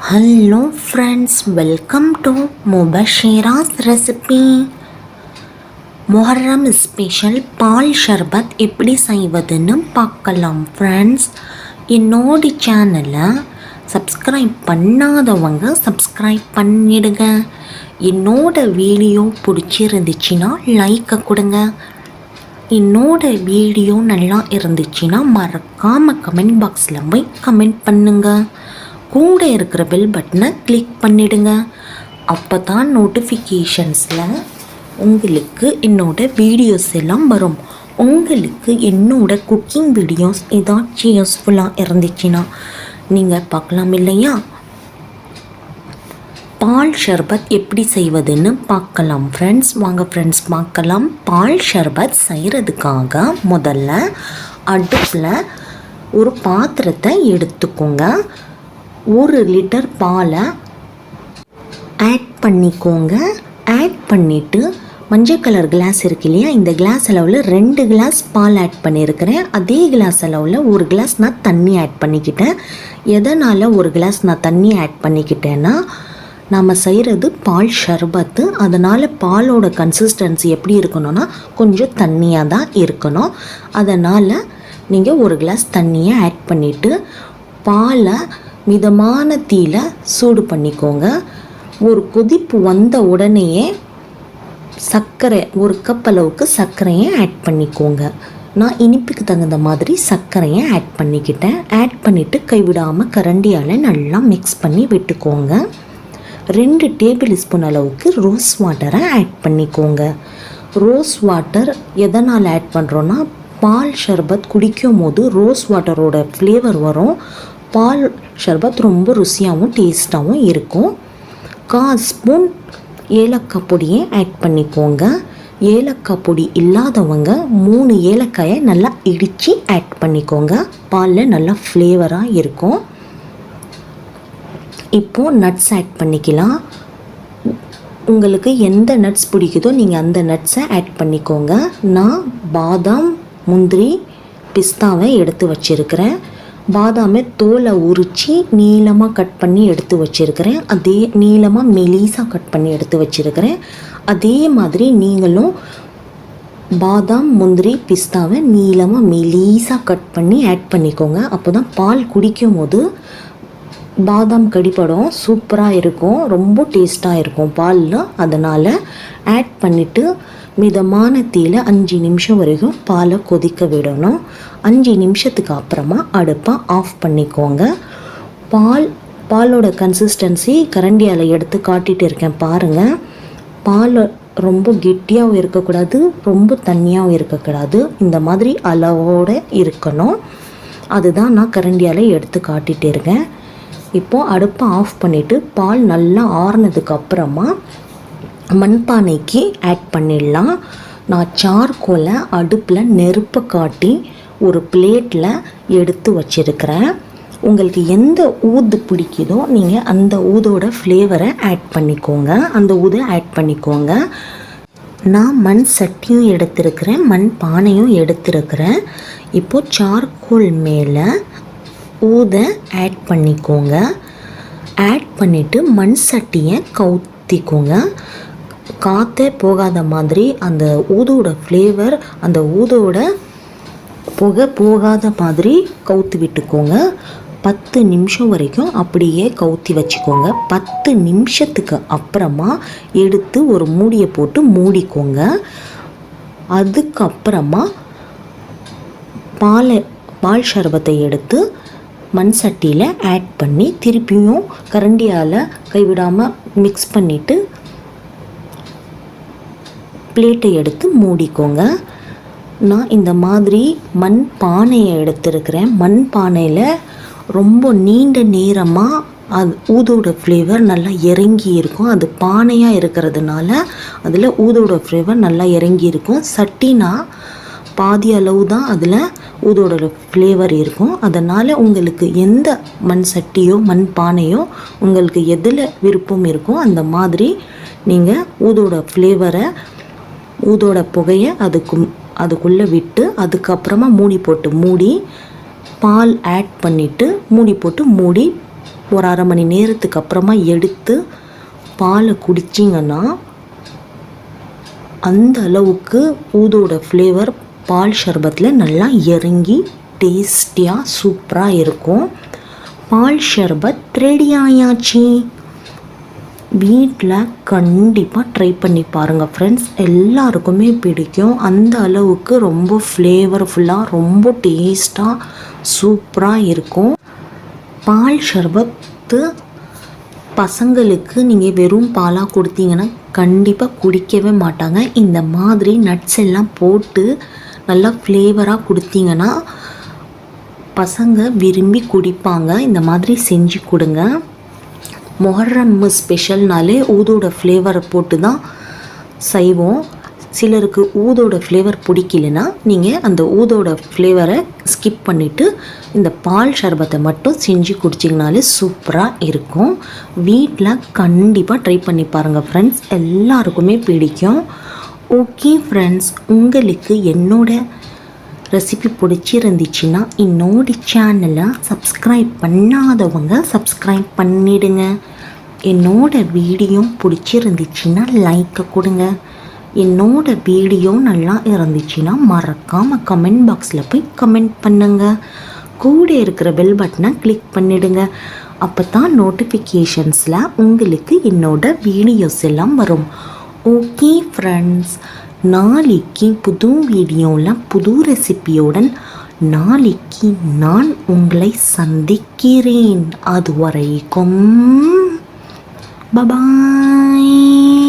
Hello friends, welcome to Mubashira's recipe. Muharram special பால் ஷர்பத் எப்படி செய்வதுன்னு பார்க்கலாம் ஃப்ரெண்ட்ஸ். என்னோட சேனலை சப்ஸ்கிரைப் பண்ணாதவங்க சப்ஸ்கிரைப் பண்ணிடுங்க. என்னோட வீடியோ பிடிச்சிருந்துச்சுன்னா லைக்கை கொடுங்க. என்னோட வீடியோ நல்லா இருந்துச்சுன்னா மறக்காமல் கமெண்ட் பாக்ஸில் போய் கமெண்ட் பண்ணுங்கள். கூட இருக்கிற பெல் பட்டனை கிளிக் பண்ணிடுங்க. அப்போ தான் நோட்டிஃபிகேஷன்ஸில் உங்களுக்கு என்னோடய வீடியோஸ் எல்லாம் வரும். உங்களுக்கு என்னோட குக்கிங் வீடியோஸ் ஏதாச்சும் யூஸ்ஃபுல்லாக இருந்துச்சுன்னா நீங்கள் பார்க்கலாம் இல்லையா. பால் ஷர்பத் எப்படி செய்வதுன்னு பார்க்கலாம் ஃப்ரெண்ட்ஸ். வாங்க ஃப்ரெண்ட்ஸ் பார்க்கலாம். பால் ஷர்பத் செய்கிறதுக்காக முதல்ல அடுப்பில் ஒரு பாத்திரத்தை எடுத்துக்கோங்க. 1 லிட்டர் பாலை ஆட் பண்ணிக்கோங்க. ஆட் பண்ணிவிட்டு மஞ்சள் கலர் கிளாஸ் இருக்கு இல்லையா, இந்த கிளாஸ் அளவில் 2 கிளாஸ் பால் ஆட் பண்ணியிருக்கிறேன். அதே கிளாஸ் அளவில் 1 கிளாஸ் நான் தண்ணி ஆட் பண்ணிக்கிட்டேன். எதனால் 1 கிளாஸ் நான் தண்ணி ஆட் பண்ணிக்கிட்டேன்னா, நம்ம செய்கிறது பால் ஷர்பத்து. அதனால் பாலோட கன்சிஸ்டன்சி எப்படி இருக்கணும்னா கொஞ்சம் தண்ணியாக தான் இருக்கணும். அதனால் நீங்கள் 1 கிளாஸ் தண்ணியை ஆட் பண்ணிவிட்டு பாலை மிதமான தீயில சூடு பண்ணிக்கோங்க. ஒரு கொதிப்பு வந்த உடனேயே சர்க்கரை 1 கப் அளவுக்கு சர்க்கரையை ஆட் பண்ணிக்கோங்க. நான் இனிப்புக்கு தகுந்த மாதிரி சர்க்கரையை ஆட் பண்ணிக்கிட்டேன். ஆட் பண்ணிவிட்டு கைவிடாமல் கரண்டியால் நல்லா மிக்ஸ் பண்ணி விட்டுக்கோங்க. 2 டேபிள் ஸ்பூன் அளவுக்கு ரோஸ் வாட்டரை ஆட் பண்ணிக்கோங்க. ரோஸ் வாட்டர் எதனால் ஆட் பண்ணுறோன்னா, பால் ஷர்பத் குடிக்கும் போது ரோஸ் வாட்டரோட ஃப்ளேவர் வரும். பால் ஷர்பத் ரொம்ப ருசியாகவும் டேஸ்ட்டாகவும் இருக்கும். 1/4 ஸ்பூன் ஏலக்காய் பொடியை ஆட் பண்ணிக்கோங்க. ஏலக்காய் பொடி இல்லாதவங்க 3 ஏலக்காயை நல்லா இடித்து ஆட் பண்ணிக்கோங்க. பாலில் நல்லா ஃப்ளேவராக இருக்கும். இப்போது நட்ஸ் ஆட் பண்ணிக்கலாம். உங்களுக்கு எந்த நட்ஸ் பிடிக்குதோ நீங்கள் அந்த நட்ஸை ஆட் பண்ணிக்கோங்க. நான் பாதாம், முந்திரி, பிஸ்தாவை எடுத்து வச்சுருக்கிறேன். பாதாமை தோலை உரித்து நீளமாக கட் பண்ணி எடுத்து வச்சுருக்கிறேன். அதே நீளமாக மெலிசாக கட் பண்ணி எடுத்து வச்சுருக்கிறேன். அதே மாதிரி நீங்களும் பாதாம், முந்திரி, பிஸ்தாவை நீளமாக மெலிசாக கட் பண்ணி ஆட் பண்ணிக்கோங்க. அப்போ தான் பால் குடிக்கும் போது பாதாம் கடிப்படம் சூப்பராக இருக்கும், ரொம்ப டேஸ்ட்டாக இருக்கும் பாலில். அதனால் ஆட் பண்ணிவிட்டு மிதமான தீயில 5 நிமிஷம் வரைக்கும் பாலை கொதிக்க விடணும். 5 நிமிஷத்துக்கு அப்புறமா அடுப்பை ஆஃப் பண்ணிக்கோங்க. பாலோட கன்சிஸ்டன்சி கரண்டியால் எடுத்து காட்டிகிட்டு இருக்கேன் பாருங்கள். பால் ரொம்ப கெட்டியாகவும் இருக்கக்கூடாது, ரொம்ப தண்ணியாகவும் இருக்கக்கூடாது. இந்த மாதிரி அளவோடு இருக்கணும். அதுதான் நான் கரண்டியால் எடுத்து காட்டிகிட்டு இருக்கேன். இப்போது அடுப்பை ஆஃப் பண்ணிவிட்டு பால் நல்லா ஆறுனதுக்கு அப்புறமா மண்பானைக்கு ஆட் பண்ணிடலாம். நான் சார்கோலை அடுப்பில் நெருப்பை காட்டி ஒரு பிளேட்டில் எடுத்து வச்சுருக்கிறேன். உங்களுக்கு எந்த ஊது பிடிக்குதோ நீங்கள் அந்த ஊதோட ஃப்ளேவரை ஆட் பண்ணிக்கோங்க. அந்த ஊதை ஆட் பண்ணிக்கோங்க. நான் மண் சட்டியும் எடுத்துருக்கிறேன், மண் பானையும் எடுத்துருக்கிறேன். இப்போது சார்கோல் மேலே ஊதை ஆட் பண்ணிக்கோங்க. ஆட் பண்ணிவிட்டு மண் சட்டியை கவுத்திக்கோங்க. காற்றே போகாத மாதிரி அந்த ஊதோட ஃப்ளேவர், அந்த ஊதோட புகை போகாத மாதிரி கவுத்தி விட்டுக்கோங்க. 10 நிமிஷம் வரைக்கும் அப்படியே கவுத்தி வச்சுக்கோங்க. 10 நிமிஷத்துக்கு அப்புறமா எடுத்து ஒரு மூடியை போட்டு மூடிக்கோங்க. அதுக்கப்புறமா பால் ஷர்பத்தை எடுத்து மண் சட்டியில் ஆட் பண்ணி திருப்பியும் கரண்டியால் கைவிடாமல் மிக்ஸ் பண்ணிவிட்டு பிளேட்டை எடுத்து மூடிக்கோங்க. நான் இந்த மாதிரி மண் பானையை எடுத்துருக்கிறேன். மண் பானையில் ரொம்ப நீண்ட நேரமாக அது ஊதோட ஃப்ளேவர் நல்லா இறங்கி இருக்கும். அது பானையாக இருக்கிறதுனால அதில் ஊதோட ஃப்ளேவர் நல்லா இறங்கி இருக்கும். சட்டினா பாதி அளவு தான் அதில் ஊதோட ஃப்ளேவர் இருக்கும். அதனால் உங்களுக்கு எந்த மண் சட்டியோ மண் பானையோ உங்களுக்கு எதில் விருப்பம் இருக்கோ அந்த மாதிரி நீங்கள் ஊதோட ஃப்ளேவரை, ஊதோட புகையை அதுக்குள்ளே விட்டு அதுக்கப்புறமா மூடி போட்டு மூடி பால் ஆட் பண்ணிவிட்டு மூடி போட்டு மூடி ஒரு அரை மணி நேரத்துக்கு அப்புறமா எடுத்து பாலை குடிச்சிங்கன்னா அந்த அளவுக்கு ஊதோட ஃப்ளேவர் பால் ஷர்பத்தில் நல்லா இறங்கி டேஸ்டியாக சூப்பராக இருக்கும். பால் ஷர்பத் ரெடி ஆயாச்சு. வீட்டில் கண்டிப்பாக ட்ரை பண்ணி பாருங்கள் ஃப்ரெண்ட்ஸ், எல்லாருக்குமே பிடிக்கும். அந்த அளவுக்கு ரொம்ப ஃப்ளேவர்ஃபுல்லாக ரொம்ப டேஸ்ட்டாக சூப்பராக இருக்கும். பால் ஷர்பத்து பசங்களுக்கு நீங்கள் வெறும் பாலாக கொடுத்தீங்கன்னா கண்டிப்பாக குடிக்கவே மாட்டாங்க. இந்த மாதிரி நட்ஸ் எல்லாம் போட்டு நல்லா ஃப்ளேவராக கொடுத்தீங்கன்னா பசங்க விரும்பி குடிப்பாங்க. இந்த மாதிரி செஞ்சு கொடுங்க. முஹர்ரம் ஸ்பெஷல்னாலே ஊதோட ஃப்ளேவரை போட்டு தான் செய்வோம். சிலருக்கு ஊதோட ஃப்ளேவர் பிடிக்கலனா நீங்கள் அந்த ஊதோட ஃப்ளேவரை ஸ்கிப் பண்ணிவிட்டு இந்த பால் ஷர்பத்தை மட்டும் செஞ்சு குடிச்சிங்கனாலே சூப்பராக இருக்கும். வீட்டில் கண்டிப்பாக ட்ரை பண்ணி பாருங்கள் ஃப்ரெண்ட்ஸ், எல்லாருக்குமே பிடிக்கும். ஓகே ஃப்ரெண்ட்ஸ், உங்களுக்கு என்னோட ரெசிபி பிடிச்சிருந்துச்சுன்னா என்னோட சேனலை சப்ஸ்கிரைப் பண்ணாதவங்க சப்ஸ்கிரைப் பண்ணிவிடுங்க. என்னோட வீடியோ பிடிச்சிருந்துச்சுன்னா லைக்கை கொடுங்க. என்னோட வீடியோ நல்லா இருந்துச்சுன்னா மறக்காமல் கமெண்ட் பாக்ஸில் போய் கமெண்ட் பண்ணுங்கள். கூட இருக்கிற பெல் பட்டனை கிளிக் பண்ணிவிடுங்க. அப்போ தான் நோட்டிஃபிகேஷன்ஸில் உங்களுக்கு என்னோட வீடியோஸ் எல்லாம் வரும். ஓகே ஃப்ரெண்ட்ஸ், நாளைக்கு புது வீடியோவில் புது ரெசிபியுடன் நாளைக்கு நான் உங்களை சந்திக்கிறேன். அதுவரைக்கும் பபாய்.